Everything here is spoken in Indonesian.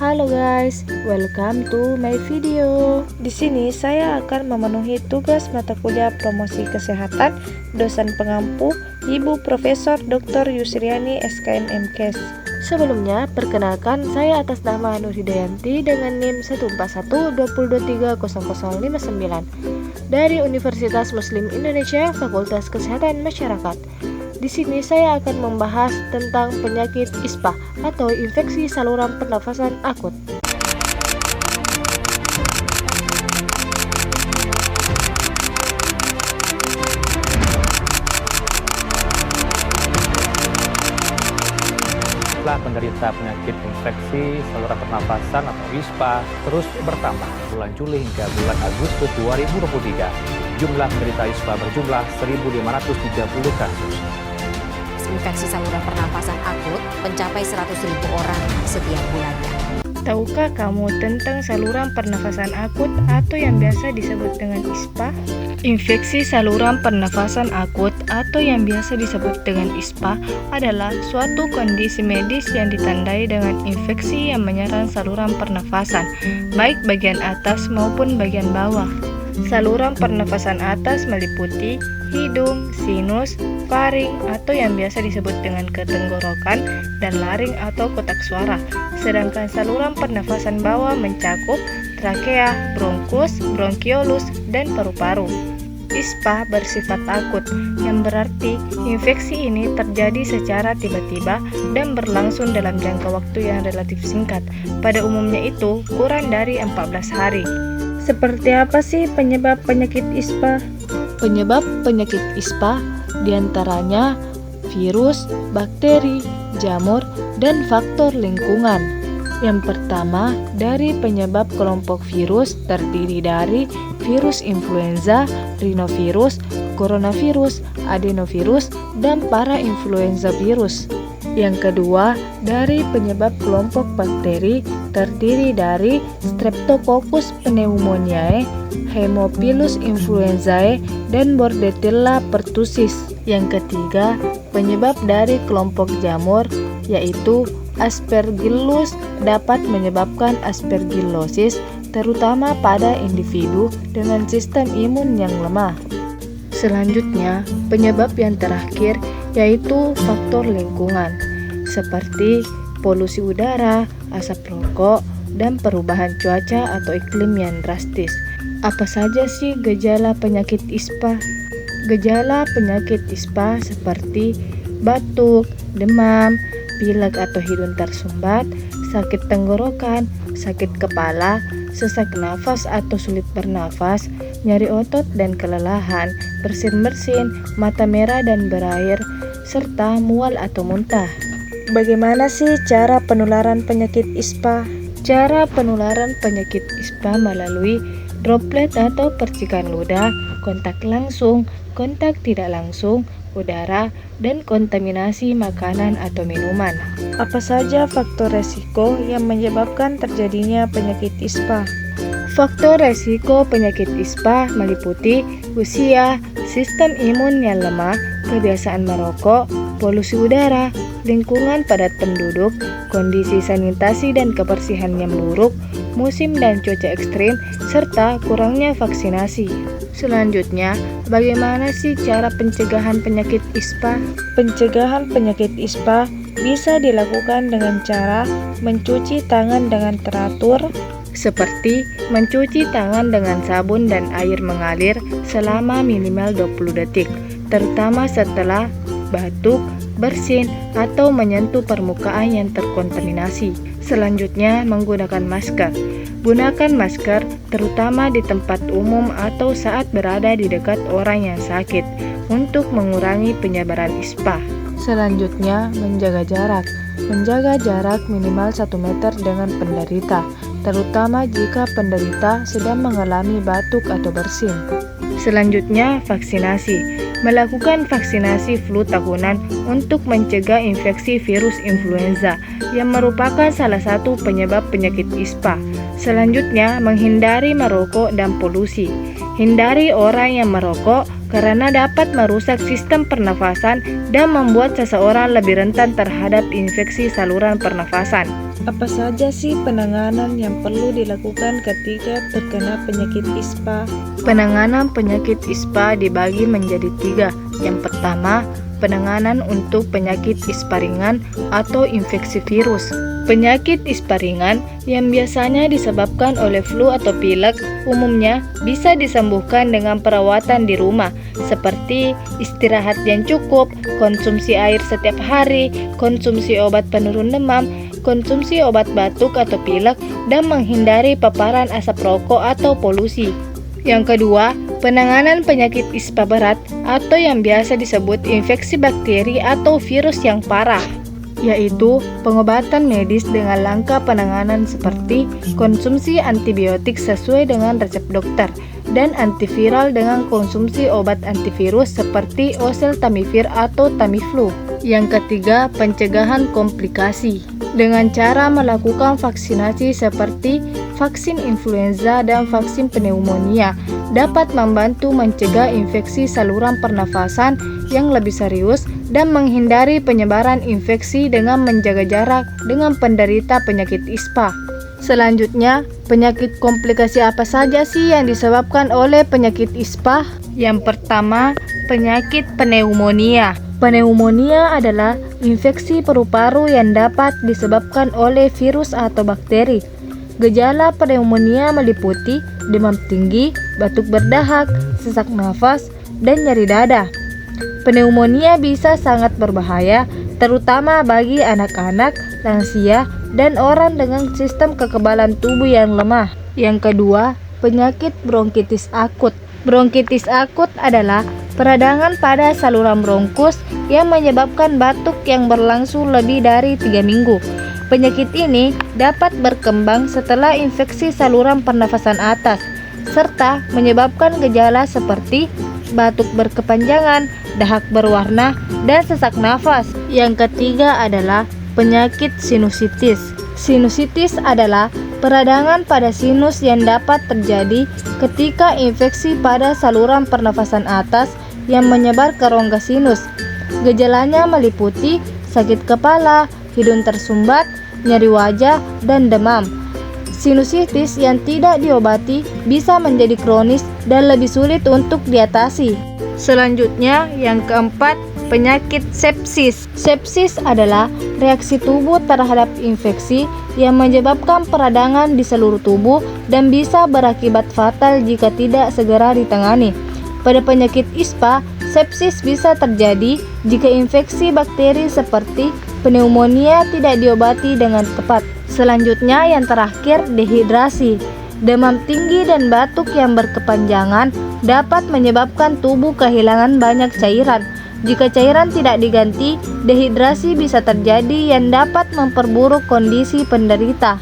Halo guys, welcome to my video. Di sini saya akan memenuhi tugas mata kuliah promosi kesehatan dosen pengampu Ibu Profesor Dr. Yusriani SKM MKes. Sebelumnya, perkenalkan saya atas nama Nur Hidayanti dengan NIM 14120230059 dari Universitas Muslim Indonesia Fakultas Kesehatan Masyarakat. Di sini saya akan membahas tentang penyakit ISPA atau infeksi saluran pernafasan akut. Jumlah penderita penyakit infeksi saluran pernafasan atau ISPA terus bertambah bulan Juli hingga bulan Agustus 2023. Jumlah penderita ISPA berjumlah 1.530 kasus. Infeksi saluran pernafasan akut mencapai 100.000 orang setiap bulannya. Tahukah kamu tentang saluran pernafasan akut atau yang biasa disebut dengan ISPA? Infeksi saluran pernafasan akut atau yang biasa disebut dengan ISPA adalah suatu kondisi medis yang ditandai dengan infeksi yang menyerang saluran pernafasan, baik bagian atas maupun bagian bawah. Saluran pernafasan atas meliputi hidung, sinus, faring atau yang biasa disebut dengan ketenggorokan, dan laring atau kotak suara. Sedangkan saluran pernafasan bawah mencakup trakea, bronkus, bronkiolus, dan paru-paru. ISPA bersifat akut, yang berarti infeksi ini terjadi secara tiba-tiba dan berlangsung dalam jangka waktu yang relatif singkat. Pada umumnya itu kurang dari 14 hari. Seperti apa sih penyebab penyakit ISPA? Penyebab penyakit ISPA diantaranya virus, bakteri, jamur, dan faktor lingkungan. Yang pertama, dari penyebab kelompok virus terdiri dari virus influenza, rhinovirus, coronavirus, adenovirus, dan parainfluenza virus. Yang kedua, dari penyebab kelompok bakteri terdiri dari Streptococcus pneumoniae, Haemophilus influenzae, dan Bordetella pertussis. Yang ketiga, penyebab dari kelompok jamur yaitu Aspergillus dapat menyebabkan aspergillosis terutama pada individu dengan sistem imun yang lemah. Selanjutnya, penyebab yang terakhir yaitu faktor lingkungan seperti polusi udara, asap rokok, dan perubahan cuaca atau iklim yang drastis. Apa saja sih gejala penyakit ISPA? Gejala penyakit ISPA seperti batuk, demam, pilek atau hidung tersumbat, sakit tenggorokan, sakit kepala, sesak nafas atau sulit bernafas, nyeri otot dan kelelahan, bersin-bersin, mata merah dan berair, serta mual atau muntah. Bagaimana sih cara penularan penyakit ISPA? Cara penularan penyakit ISPA melalui droplet atau percikan ludah, kontak langsung, kontak tidak langsung, udara, dan kontaminasi makanan atau minuman. Apa saja faktor resiko yang menyebabkan terjadinya penyakit ISPA? Faktor resiko penyakit ISPA meliputi usia, sistem imun yang lemah, kebiasaan merokok, polusi udara, lingkungan padat penduduk, kondisi sanitasi dan kebersihan yang buruk, musim dan cuaca ekstrim, serta kurangnya vaksinasi. Selanjutnya, bagaimana sih cara pencegahan penyakit ISPA? Pencegahan penyakit ISPA bisa dilakukan dengan cara mencuci tangan dengan teratur, seperti mencuci tangan dengan sabun dan air mengalir selama minimal 20 detik, terutama setelah batuk, bersin, atau menyentuh permukaan yang terkontaminasi. Selanjutnya, menggunakan masker. Gunakan masker terutama di tempat umum atau saat berada di dekat orang yang sakit untuk mengurangi penyebaran ISPA. Selanjutnya, menjaga jarak. Menjaga jarak minimal 1 meter dengan penderita, terutama jika penderita sedang mengalami batuk atau bersin. Selanjutnya, vaksinasi. Melakukan vaksinasi flu tahunan untuk mencegah infeksi virus influenza yang merupakan salah satu penyebab penyakit ISPA. Selanjutnya, menghindari merokok dan polusi. Hindari orang yang merokok karena dapat merusak sistem pernafasan dan membuat seseorang lebih rentan terhadap infeksi saluran pernafasan. Apa saja sih penanganan yang perlu dilakukan ketika terkena penyakit ISPA? Penanganan penyakit ISPA dibagi menjadi 3. Yang pertama, penanganan untuk penyakit ISPA ringan atau infeksi virus. Penyakit ISPA ringan yang biasanya disebabkan oleh flu atau pilek umumnya bisa disembuhkan dengan perawatan di rumah seperti istirahat yang cukup, konsumsi air setiap hari, konsumsi obat penurun demam, konsumsi obat batuk atau pilek, dan menghindari paparan asap rokok atau polusi. Yang kedua, penanganan penyakit ISPA berat atau yang biasa disebut infeksi bakteri atau virus yang parah, yaitu pengobatan medis dengan langkah penanganan seperti konsumsi antibiotik sesuai dengan resep dokter dan antiviral dengan konsumsi obat antivirus seperti oseltamivir atau Tamiflu. Yang ketiga, pencegahan komplikasi dengan cara melakukan vaksinasi seperti vaksin influenza dan vaksin pneumonia dapat membantu mencegah infeksi saluran pernafasan yang lebih serius dan menghindari penyebaran infeksi dengan menjaga jarak dengan penderita penyakit ISPA. Selanjutnya, penyakit komplikasi apa saja sih yang disebabkan oleh penyakit ISPA? Yang pertama, penyakit pneumonia. Pneumonia adalah infeksi paru-paru yang dapat disebabkan oleh virus atau bakteri. Gejala pneumonia meliputi demam tinggi, batuk berdahak, sesak nafas, dan nyeri dada. Pneumonia bisa sangat berbahaya, terutama bagi anak-anak, lansia, dan orang dengan sistem kekebalan tubuh yang lemah. Yang kedua, penyakit bronkitis akut. Bronkitis akut adalah peradangan pada saluran bronkus yang menyebabkan batuk yang berlangsung lebih dari 3 minggu. Penyakit ini dapat berkembang setelah infeksi saluran pernafasan atas, serta menyebabkan gejala seperti batuk berkepanjangan, dahak berwarna, dan sesak nafas. Yang ketiga adalah penyakit sinusitis. Sinusitis adalah peradangan pada sinus yang dapat terjadi ketika infeksi pada saluran pernafasan atas yang menyebar ke rongga sinus. Gejalanya meliputi sakit kepala, hidung tersumbat, nyeri wajah, dan demam. Sinusitis yang tidak diobati bisa menjadi kronis dan lebih sulit untuk diatasi. Selanjutnya, yang keempat, penyakit sepsis. Sepsis adalah reaksi tubuh terhadap infeksi yang menyebabkan peradangan di seluruh tubuh dan bisa berakibat fatal jika tidak segera ditangani. Pada penyakit ISPA, sepsis bisa terjadi jika infeksi bakteri seperti pneumonia tidak diobati dengan tepat. Selanjutnya, yang terakhir, dehidrasi. Demam tinggi dan batuk yang berkepanjangan dapat menyebabkan tubuh kehilangan banyak cairan. Jika cairan tidak diganti, dehidrasi bisa terjadi yang dapat memperburuk kondisi penderita.